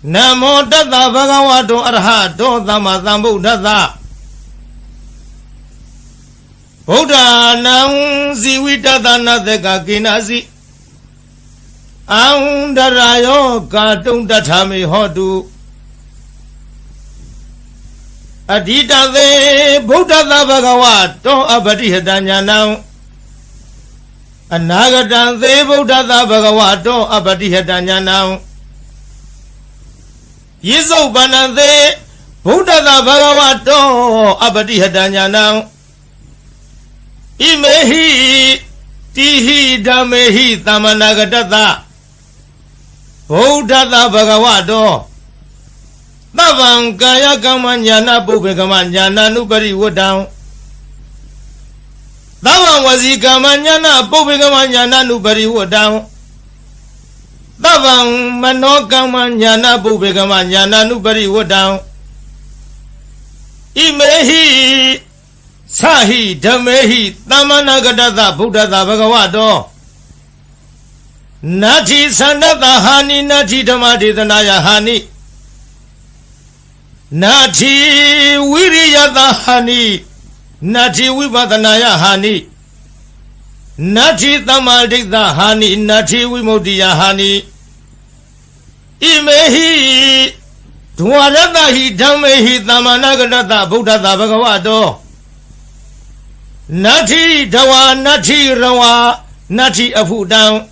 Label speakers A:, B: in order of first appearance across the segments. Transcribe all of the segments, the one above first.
A: Namo Tata Bhagavato Arahato Sammasambuddhassa Buddha Nam Zivitata Nateka Kinasi Aundarayo Katung Tatami Hotu Adita De Buddha Bhagavato Abadihadanyanam Anagata De Buddha Bhagavato Abadihadanyanam Yeso Banade Buddha Bhagavato Abadihadanyanam Imehi Tihi Damehi Tamanagatata Buddha Bhagavato Tavam Kaya Kamanyana Pubekamanyana Nupari Wodam Tavam Wazi Kamanyana Pubekamanyana Nupari Wodam Tavam Manokamanyana Pubekamanyana Nupari Wodam Imehi Sahi Dhamehi Tamanagatata Buddha Bhagavato Nati Sandata Hani Nati Dhamati Dhanaya Hani Nati Viriyata Hani Nati Vipadanaya Hani Nati Tamadikta Hani Nati Vimodiya Hani Imehi Dwaratahi Dhamehi Tamanagatata Buddha Bhagavato Nati Dhawa Nati Rawa Nati Afudam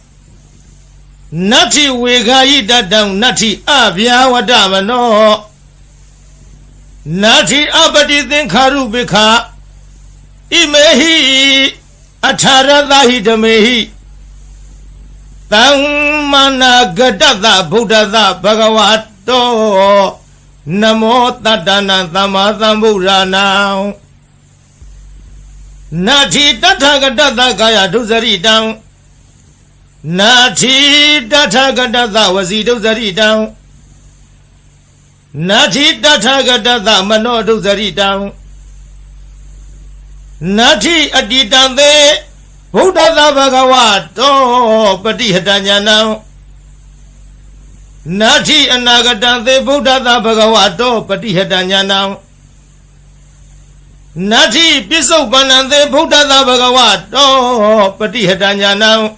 A: Nati Vegayitadam Nati Abhyawadamano Nati Abadi Thinkharu Bikha Imehi Atharadahi Dhamehi Tammana Gadata Buddha Bhagavato Namo Tattana Sammasambuddhassa Nati Tathagata Kaya Dusaritam Nati Tathagata Vasi Dusaritam Nati Tathagata Mano Dusaritam Nati Aditam De Buddha Bhagavato Patihadanyanam Nati Anagatam De Buddha Bhagavato Patihadanyanam Nati Pisopanande Buddha Bhagavato Patihadanyanam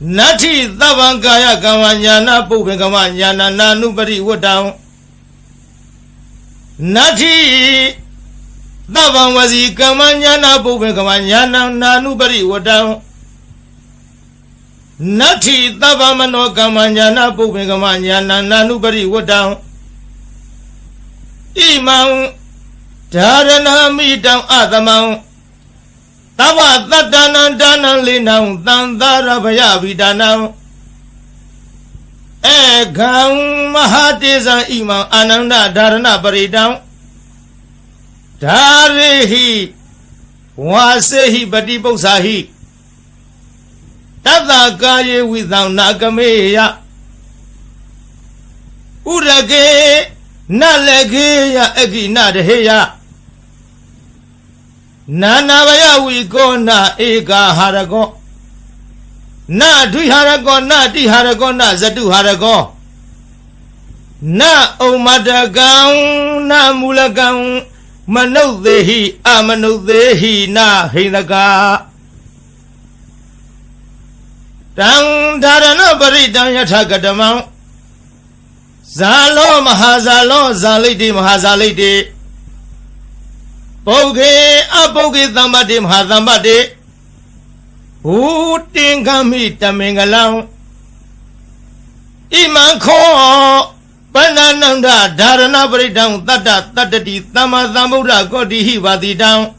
A: Nati Tavankaya Kamanyana Pubekamanyana Nanupari Wodam Nati Tavanvasi Kamanyana Pubekamanyana Nanupari Wodam Nati Tavamano Kamanyana Pubekamanyana Nanupari Wodam Imam Dharana Midam Adamam Tava Tattana Dana Linam Tandara Bhayavidanam Ekam Mahatesa Imam Ananda Dharana Paridam Dharehi Vasehi Bhatipausahi Tata Kaye Without Nagameya Urage Nalegeya Egina Deheya Nanavaya Wikona Eka Harago Na Diharago Na Diharago Na Zatu Harago Na Omadagam Na Mulagam Manodehi Amanodehi Na Hinaga Tang Dharana Paridam Yathagadamam Zalo Mahazalo Zaliti Mahazaliti Boge Aboge Thamati Mahazambati Utingami Tamingalam Imanko Panananda Dharana Paridam Tata Tatati Tamasambuddha Kodihi Vadidam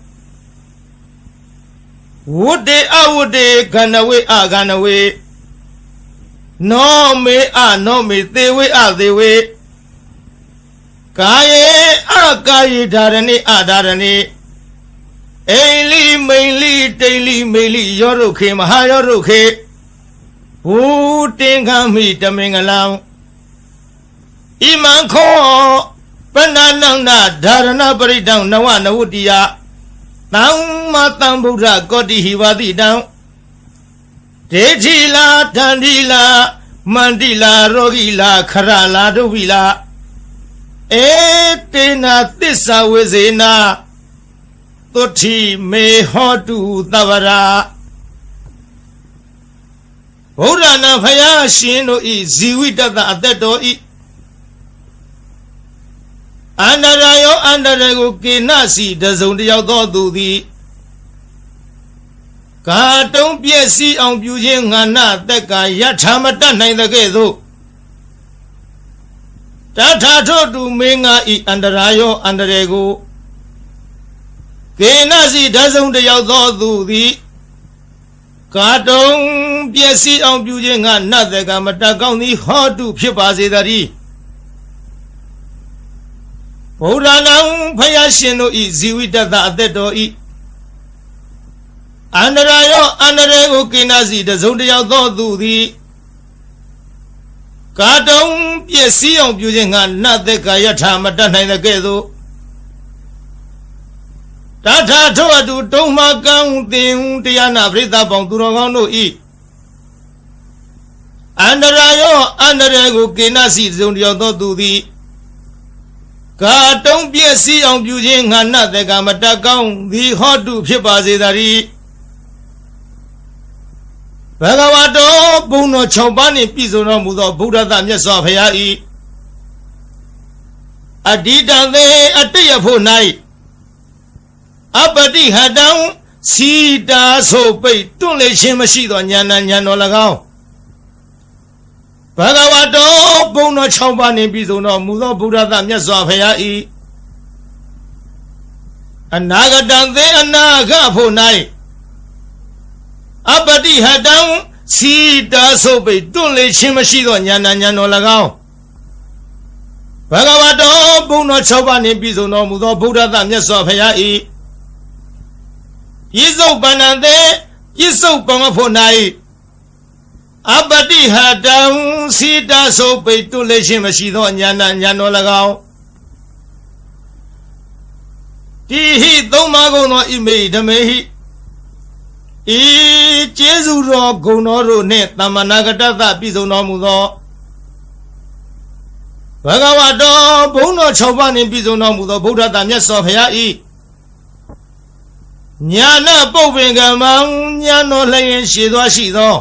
A: Wude Awude Ganawe Aganawe No me no me Dewe Dewe Kaye Akaye Dharani Adharani Aili Maili Daily Maili Yoruke Mahayoruke Utingami Tamingalam Imanko Panananda Dharana Paridam Nawana Wudiya Tammasambuddha Kodihi Vadidam Dejila Dandila မန္တိလာရောဂီလာခရလာဒုဝိလာတေနာသစ္စာဝေစေနာသုတိမေဟောတုသဗ္ဗရာဗုဒ္ဓနာဖယားရှင်တို့ဤဇီဝိတတအသက်တော်ဤအန္တရာယောအန္တရာကိုကေနစီတစုံတယောက်သောသူသည်ကာတုံးပြည့်စည်အောင်ပြုခြင်းငါနသက်ကယထာမတတ်နိုင်တဲ့ကဲ့သို့တထာထို့တူမင်းငါဤအန္တရာယောအန္တရာကိုကေနစီတစုံတယောက်သောသူသည်ကာတုံးပြည့်စည်အောင်ပြုခြင်းငါနသက်ကမတတ်ကောင်းသည်ဟောတုဖြစ်ပါစေတည်းဗုဒ္ဓနာဖယားရှင်တို့ဤဇီဝိတတအသက်တော်ဤအန္တရာယောအန္တရာကိုကိနာစီတစုံတယောက်သောသူသည်ကာတုံးပြည့်စည်အောင်ပြုခြင်းငါနတ်သက်ကာယထာမတတ်နိုင်တဲ့ကဲ့သို့တထာထို့အတူတုံးမကံသင်တရားနာပရိသတ်ပေါင်းသူတော်ကောင်းတို့ဤအန္တရာယောအန္တရာကိုကိနာစီတစုံတယောက်သောသူသည်ကာတုံးပြည့်စည်အောင်ပြုခြင်းငါနတ်သက်ကာမတတ်ကောင်းသည်ဟောတုဖြစ်ပါစေတည်းဘဂဝါတော်ဘုံတော်6ပါးနှင့်ပြည့်စုံတော်မူသောဗုဒ္ဓသမြတ်စွာဘုရား၏အဓိတံသေအတ္တယဖို့၌အပတိဟတံစီတာဆိုပိတ်တွန့်လေခြင်းမရှိသောဉာဏ်ဉာဏ်တော်၎င်းဘဂဝါတော်ဘုံတော်6ပါးနှင့်ပြည့်စုံတော်မူသောဗုဒ္ဓသမြတ်စွာဘုရား၏အနာဂတံသေအနာဂဖို့၌အပတိဟတံစီတာဆိုပိတွန့်လေခြင်းမရှိသောဉာဏ်ဉာဏ်တော်၎င်းဘဂဝါတော်ဘုံတော်6ပါးနှင့်ပြည့်စုံတော်မူသောဗုဒ္ဓသမြတ်စွာဘုရား၏ပြစ္ဆုတ်ပန္နသေပြစ္ဆုတ်ပံဖို့၌အပတိဟတံစီတာဆိုပိတွန့်လေခြင်းမရှိသောဉာဏ်ဉာဏ်တော်၎င်းတိဟိသုံးပါးကုန်သောဣမေဓမေဟိကျေးဇူးတော်ဂုဏ်တော်တို့နှင့်သမ္မာနာဂတ္တပြည့်စုံတော်မူသောဘဂဝါတော်ဘုံတော်6ပါးနှင့်ပြည့်စုံတော်မူသောဗုဒ္ဓတမြတ်စွာဘုရား၏ညာနာပုပ္ပင်ကမံညာတော်လျင်ရှိသောရှိသော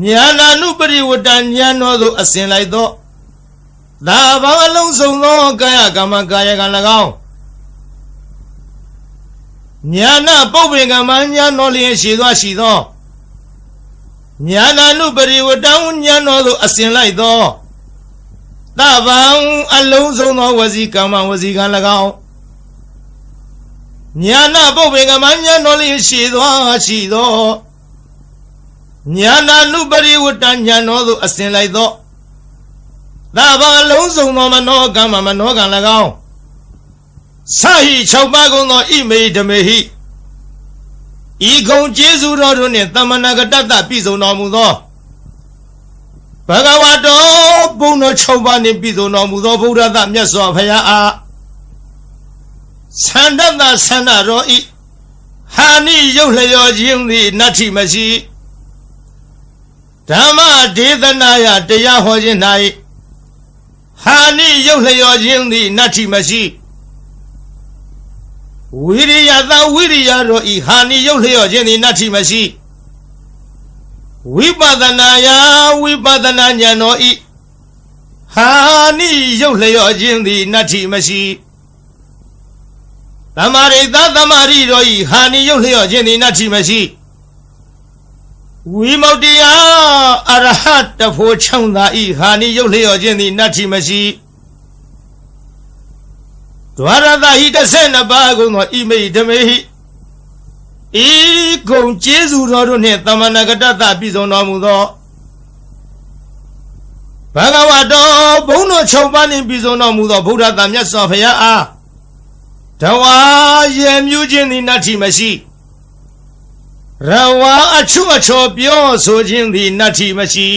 A: ညာနာနုပရိဝတ္တညာတော်သို့အစဉ်လိုက်သောသာဘာအလုံးစုံသောကာယကမ္မကာယကံ၎င်းညာနာပုပ္ပင်ကမညာတော်လျင်ရှိသောရှိသောညာနာနုပရိဝတ္တညာတော်သို့အစဉ်လိုက်သောသဗ္ဗံအလုံးစုံသောဝစီကမ္မဝစီကံ၎င်းညာနာပုပ္ပင်ကမညာတော်လျင်ရှိသောရှိသောညာနာနုပရိဝတ္တညာတော်သို့အစဉ်လိုက်သောသဗ္ဗံအလုံးစုံသောမနောကမ္မမနောကံ၎င်းစာဟိ6ပါးကုန်သောဣမေဓမေဟိဤကုံကျေးဇူးတော်တို့နှင့်သမ္မာနာဂတ္တပြည့်စုံတော်မူသောဘဂဝါတော်ဘုံတော်6ပါးနှင့်ပြည့်စုံတော်မူသောဗုဒ္ဓသမြတ်စွာဘုရားအားသန္တတသန္တရောဤဟာနိရုပ်လျော်ခြင်းသည်နတ္ထိမရှိဓမ္မဒေသနာယတရားဟောခြင်း၌ဟာနိရုပ်လျော်ခြင်းသည်နတ္ထိမရှိဝိရိယသာဝိရိယတို့ဤဟာနိရုပ်လျော့ခြင်းသည်နတ္ထိမရှိဝိပဿနာယဝိပဿနာဉာဏ်တော်ဤဟာနိရုပ်လျော့ခြင်းသည်နတ္ထိမရှိသမာရိသသမာရိတို့ဤဟာနိရုပ်လျော့ခြင်းသည်နတ္ထိမရှိဝိမု ക്തി ယအရဟတဖို့ချောင်းသာဤဟာနိရုပ်လျော့ခြင်းသည်နတ္ထိမရှိဒွါရသဟိ12ပါးကုန်သောဣမေဓမေဟိဤကုံကျေးဇူးတော်တို့နှင့်သမ္မာနာဂတ္တပြည့်စုံတော်မူသောဘဂဝါတော်ဘုံတော်6ပါးနှင့်ပြည့်စုံတော်မူသောဗုဒ္ဓတမြတ်စွာဘုရားအားတဝါရေမြူးခြင်းသည်နတ္ထိမရှိရဝါအချွတ်အချော်ပြောဆိုခြင်းသည်နတ္ထိမရှိ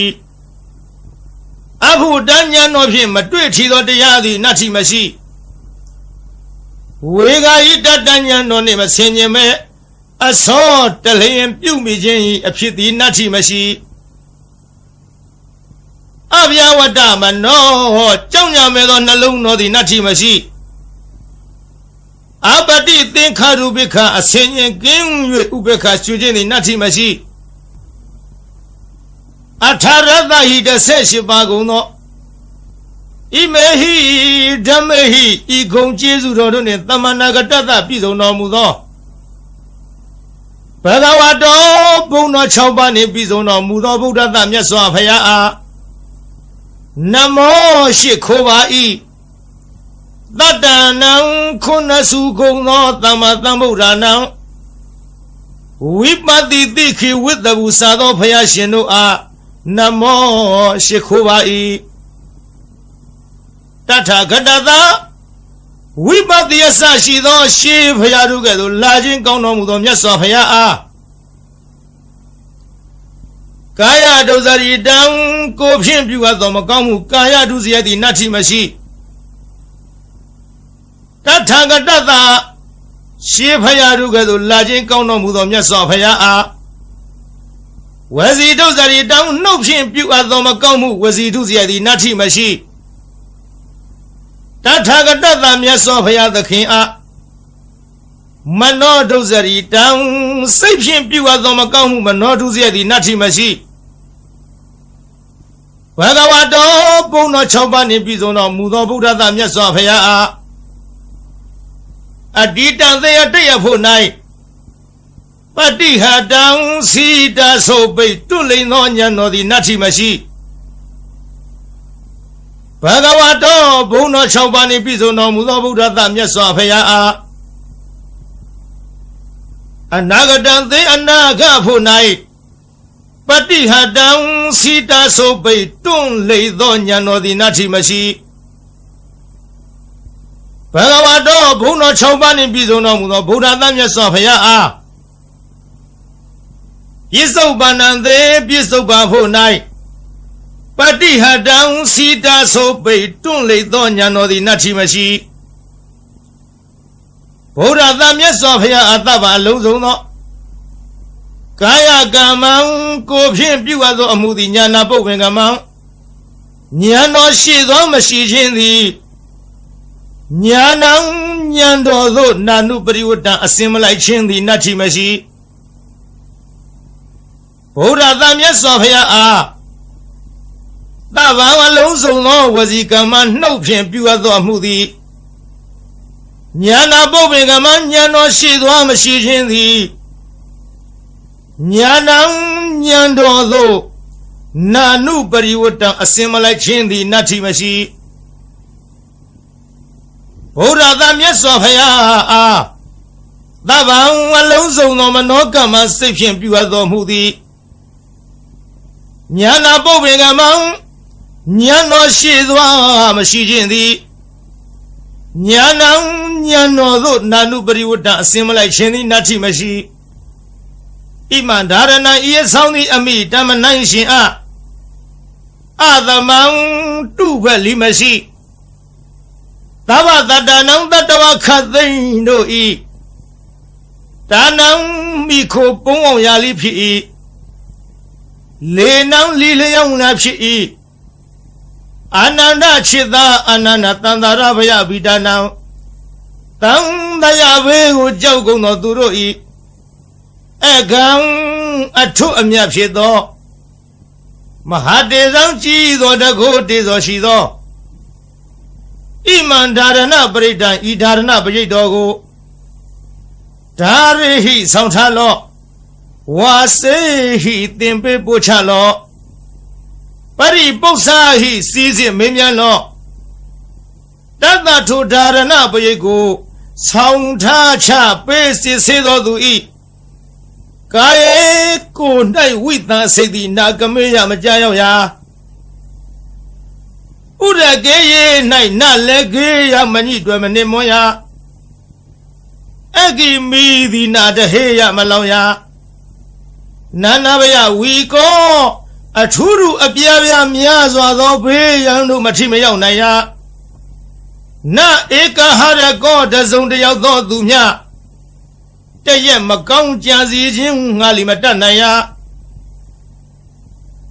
A: အဘုဒ္ဓဉာဏ်တော်ဖြင့်မတွေ့ထီသောတရားသည်နတ္ထိမရှိဝေဂာယိတတဉာဏ်တော်နှင့်မဆင်ញင်မဲ့အစောတလျင်ပြုမိခြင်း၏အဖြစ်သည်နတ္ထိမရှိ အဗျာဝတ္တမနောကြောင့်ညာမဲ့သောနှလုံးတော်သည်နတ္ထိမရှိအပတိသင်္ခါရုပိခအစင်ရင်ကင်း၍ဥပေက္ခရှုခြင်းသည်နတ္ထိမရှိအထာရတဟိ18ပါးကုန်သောဣမေဟိဓမ္မေဟိဤဂုံကျေးဇူးတော်တို့နှင့်သမဏဂတတပြည့်စုံတော်မူသောဘဂဝတောဘုံတော်6ပါးနှင့်ပြည့်စုံတော်မူသောဗုဒ္ဓမြတ်စွာဘုရားအားနမောရှိခိုးပါ၏တတ္တနံခုနစုကုံသောသမ္မာသမ္ဗုဒ္ဓနံဝိပတိတိခိဝိတ္တဘူစာသောဘုရားရှင်တို့အားနမောရှိခိုးပါ၏တထာဂတသာဝိပတိယဆရှိသောရှေးဘုရားတို့ကဲ့သို့လာခြင်းကောင်းတော်မူသောမြတ်စွာဘုရားအားကာယဒုစရိတံကိုဖြင့်ပြုအပ်သောမကောင်းမှုကာယဒုစရိုက်သည်နတ္ထိမရှိတထာဂတသာရှေးဘုရားတို့ကဲ့သို့လာခြင်းကောင်းတော်မူသောမြတ်စွာဘုရားအားဝစီဒုစရိတံနှုတ်ဖြင့်ပြုအပ်သောမကောင်းမှုဝစီဒုစရိုက်သည်နတ္ထိမရှိတထာဂတသာမြတ်စွာဘုရားသခင်အားမနောဒုစရိတံစိတ်ဖြင့်ပြုအပ်သောမကောင်းမှုမနောဒုစရိုက်သည်နတ္ထိမရှိဘဂဝတောဘုံတော်6ပါးနှင့်ပြည့်စုံတော်မူသောဗုဒ္ဓသာမြတ်စွာဘုရားအားအတ္တိတံသေယတရဖို့၌ပတိဟတံစီတဆိုပိတုလိန်သောဉာဏ်တော်သည်နတ္ထိမရှိဘဂဝတောဘုံတော်6ပါးနှင့်ပြည့်စုံတော်မူသောဗုဒ္ဓသာမြတ်စွာဘုရားအားအနာဂတံသေအနာဂဖို့၌ပတိဟတံစီတဆိုပိတွန့်လေသောဉာဏ်တော်သည်နတ္ထိမရှိဘဂဝတောဘုံတော်6ပါးနှင့်ပြည့်စုံတော်မူသောဗုဒ္ဓသာမြတ်စွာဘုရားအားပြစ္ဆုတ်ပန္နံသေပြစ္ဆုတ်ပါဖို့၌ပတိဟတံစီတဆိုပိတွန့်လေသောဉာဏ်တော်သည်နတ္ထိမရှိဗုဒ္ဓသာမြတ်စွာဘုရားအတ္တပါအလုံးစုံသောကာယကမ္မံကိုဖြင့်ပြုအပ်သောအမှုသည်ဉာဏပုပ္ပင်ကမ္မံဉာဏ်တော်ရှိသောမရှိခြင်းသည်ဉာဏံဉာဏ်တော်သို့နာနုပရိဝတ္တအစင်မလိုက်ခြင်းသည်နတ္ထိမရှိဗုဒ္ဓသာမြတ်စွာဘုရားအားတဘာဝလုံးစုံသောဝစီကမ္မနှုတ်ဖြင့်ပြုအပ်သောအမှုသည်ဉာဏပုပ္ပင်ကမ္မဉာဏ်တော်ရှိသောမရှိခြင်းသည်ဉာဏံဉာဏ်တော်သို့နာနုပရိဝတ္တအစင်မလိုက်ခြင်းသည်နတ္ထိမရှိဘုရားသာမြတ်စွာဘုရားအားသဗ္ဗံအလုံးစုံသောမနောကမ္မစိတ်ဖြင့်ပြုအပ်တော်မူသည်ဉာဏပုပ္ပင်ကမ္မဉာဏ်တော်ရှိသောမရှိခြင်းသည်ဉာဏံဉာဏ်တော်သို့နာနုပရိဝတ္တအစင်မလိုက်ခြင်းသည်နတ္ထိမရှိဣမံဒါရဏံဤဆောင်သည်အမိတမနိုင်ရှင်အသမံတုဘလိမရှိသဗ္ဗတတ္တနံတတဝခသိန်တို့ဤဒါနံမိခိုပုံအောင်ရာလိဖြစ်၏လေနံလီလျောင်းနာဖြစ်၏အာနန္ဒจิตသာအာနန္ဒတန္တရဘယဗိဒါနံတံတယဘေကိုကြောက်ကုန်သောသူတို့ဤအကံအထုအမြတ်ဖြစ်သောမဟာတေဇံကြည်သောတကုတေဇောရှိသောဣမံဒါရဏပရိဒံဤဒါရဏပရိတ်တော်ကိုဒါရိဟိဆောင်ထားလော့ဝါစေဟိသင်ပေးပို့ချလော့ပရိပု္ပ္ပာဟိစီးစစ်မင်းမြန်လော့တတ္တထုဒါရဏပရိတ်ကိုဆောင်ထားချပေးစစ်စေသောသူဤကာယေကို၌ဝိသံစိတ်သည်နာကမေယမကြရောက်ရာဥရကေယေ၌နလည်းကေယမညိတွယ်မနှင့်မွန်ရာအဂိမီသည်နာတဟေယမလောင်ရာနာနာဘယဝီကောအထူးထူအပြားပြားများစွာသောဘေးရန်တို့မထိမရောက်နိုင်ရာနဧကဟရကောတစုံတယောက်သောသူမြတရက်မကောင်းကြံစီခြင်းငါလီမတတ်နိုင်ရာ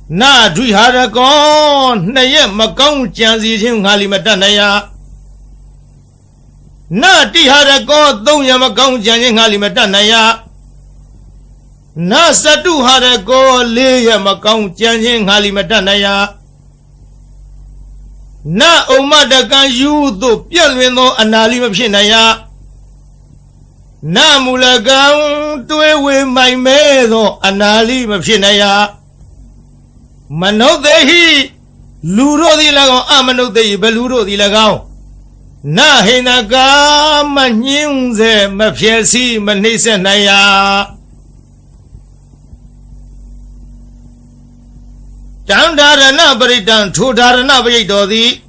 A: Na Duharakon, Naya Macon, Janzi, Halimatanaya. Na Tiharakon, Donya Macon, Janin Halimatanaya. Na Satu Harako, Leia Macon, Janin Halimatanaya. Na Omadakan, you do Pialino, Analim Shinaya. Na Mulagan, to away my meadow, Analim Shinaya. Mano de hi Luro di Lago, Amano de Beluro di Lagao. Na Hinaga, Manyunze, Mafiasi, Manisa Naya. Down Darana Baritan, two Darana Baridodi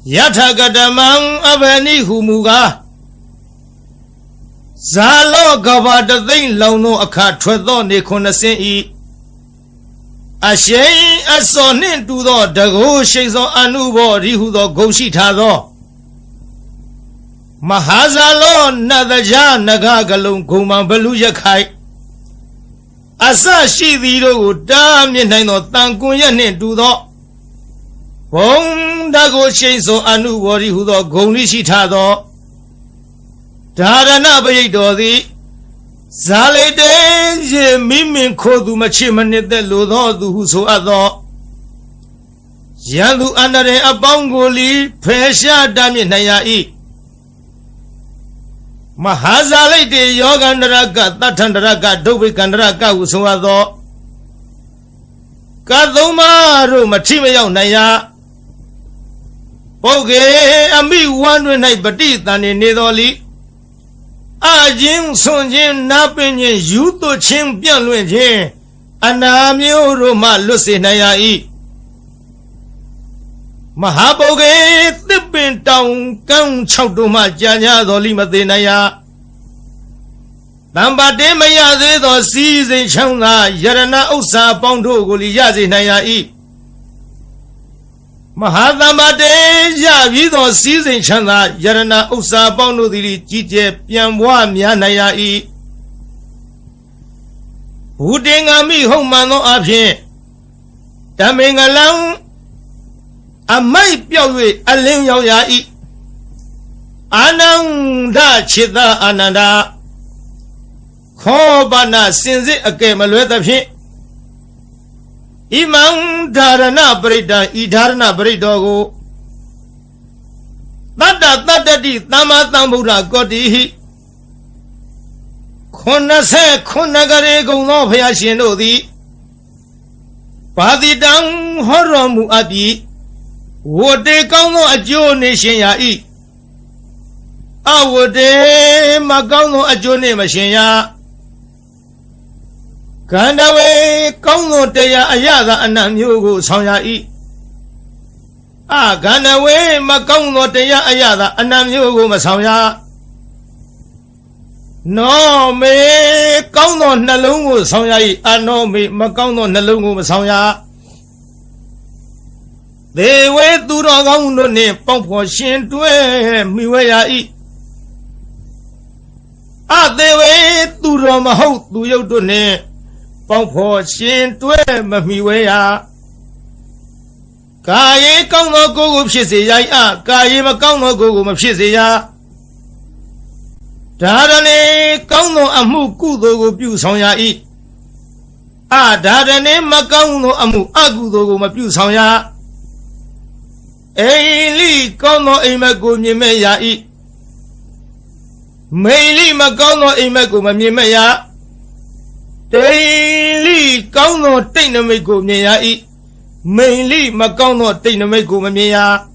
A: Yatagadamang Avani Humuga Zalo Gavada Thing Lono Aka Tredo Nikonase Ashay Asonin to the Dago Shazo Anubo Rihudo Goshitado Mahazalo Nadaja Nagagalum Kuma Beluja Kai Asa Shiviro Dam Yenino Tankuya Nedudo Bong Dago Shazo Anubo Rihudo Gonishitado Darana Bayidodi Zalede Mimin Kodu Machiman de Ludo Huso Ado Yandu Anare Abangoli Pesha Daminayai Mahazale de Yogandraga Tatandraga Dobikandraga Usuado Kadomaru Machimeo Naya Oge Ami one night Batita in Nidoli Ajin Sonjin Napin Yuto Champion Luin Anamio Roma Lucinayai Mahaboge Tippin Town Kang Chauduma Janya Dolima Denaya Namba de Maya de Season Changa Yarana Osa Pondo Guliyazi Nayai Mahadama de Yavido Season Changa Yarana Osa Pondo di Jije Piamwa Mianayai Udingami Homano Abhe Tamingalang Amai Piawi Alim Yai Ananda Chida Ananda Kobana Sinzi Akamalwetapi Imam Darana Brida Idarna Bridogo Tata di Tama Tambura Godi Konase Konagare Gono Piashino di Padidang Horomu Abi Would they come a Joe Nation Yai? I would Magano a Joe Machine Ya Gandawe Kongo Dea Ayada and Namugo Sonyai. Ah, Gandawe Magongo Dea Ayada and Namugo Masaya. No me Kongo Nalungu Sonyai, I know me Magongo Nalungu Masaya. They went to the name Pompo Shin to Miway. Ah, they went to Roma Ho to Yodone Pompo Shin to Miway. Kaye Kongo go Shizia, Kaye Makongo go Shizia. Darane Kongo Amu Kudo go Busonya. Ah, Darane Makongo Amu Agudo go Mapusonya. Eli Kono Imago Mimea Maili Magono Imago Mimea Daily Kono Dinamigo Mea Maili Magono Dinamigo Mea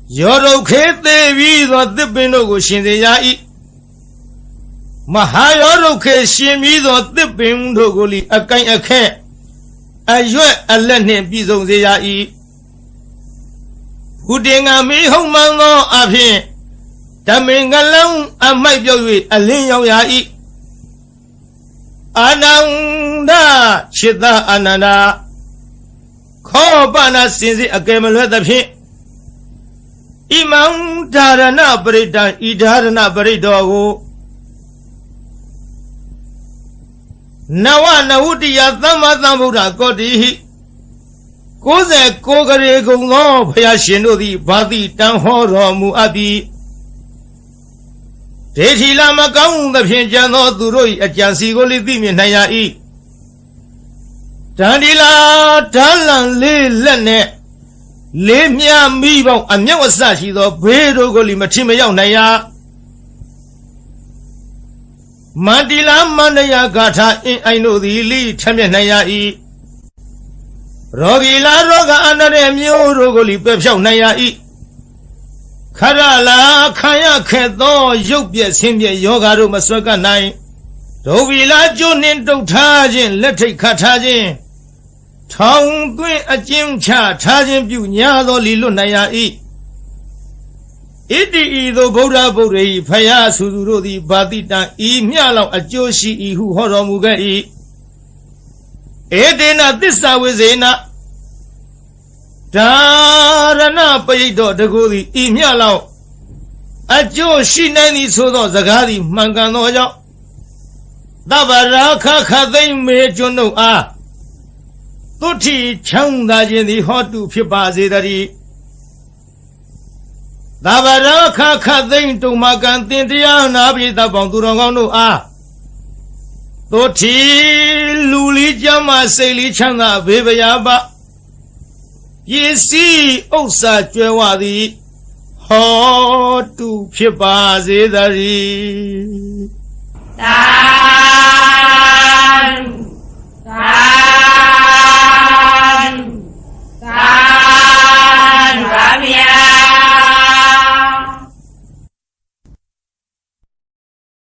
A: Yoro Kete Vido Dipinogo Shindia Mahayoro Keshimido Dipindogoli Akai Ake Ayue Alene Bizo Zia Udingami Homano Abhe Tamingalang Amai Yowi Alin Yai Ananda Shida Ananda Kobana Sinzi Agamal the Pit Imam Darana Brida Idarana Bridogo Nawa Nawutia Tama Tamura Koti 69 ကရေကုံသောဘုရားရှင်တို့သည်ဘာတိတန်ဟောတော်မူအပ်ပြီးဒေသီလာမကောင်းသဖြင့်ကြံသောသူတို့၏အကြံစီကိုလည်းသိမြင်နိုင်ရ၏တန်ဒီလာဓာလံလေးလက်နှင့်လေးမြမိပေါင်းအမြောက်အဆရှိသောဘေးတို့ကိုလည်းမထင်မရောက်နိုင်ရမန္တိလာမန္တရာဂါထာအင်းအိုင်တို့သည်လိထမျက်နိုင်ရ၏ရောဂီလာရောဂအန္တရာယ်မျိုးတို့ကိုလိပယ်ဖြောက်နိုင်ရ၏ခရလာခံရခဲ့သောရုပ်ပြက်ဆင်းပြက်ယောဂါတို့မဆွဲကနိုင်ဒုဗီလာကျွနှင်းတုတ်ထားခြင်းလက်ထိတ်ခတ်ထားခြင်းထောင်သွင်းအကျဉ်းချထားခြင်းပြုညာသောလီလွတ်နိုင်ရ၏ဣတိဤသို့ဗုဒ္ဓဗုဒ္ဓ၏ဖယားစုသူတို့သည်ဗာတိတံဤမြလောက်အကျိုးရှိ၏ဟုဟောတော်မူခဲ့၏ဧတေနသစ္စာဝိဇေနဒါရဏပရိတ်တော်တကူသည်ဤမြလောက်အကျိုးရှိနိုင်သည်ဆိုသောစကားသည်မှန်ကန်သောကြောင့်သဗ္ဗရာခခသိမ့်မေကျွန်းတို့အားသုတိချမ်းသာခြင်းသည်ဟောတုဖြစ်ပါစေတည်းသဗ္ဗရာခခသိမ့်တုံမကံတင်တရားနာပိသပေါင်းသူတော်ကောင်းတို့အားသုတိလူလီကြမ်းမှစိတ်လီချမ်းသာဘေးပရာပပစ္စည်းဥစ္စာကျွဲဝသည်ဟောတုဖြစ်ပါစေတည်းသာ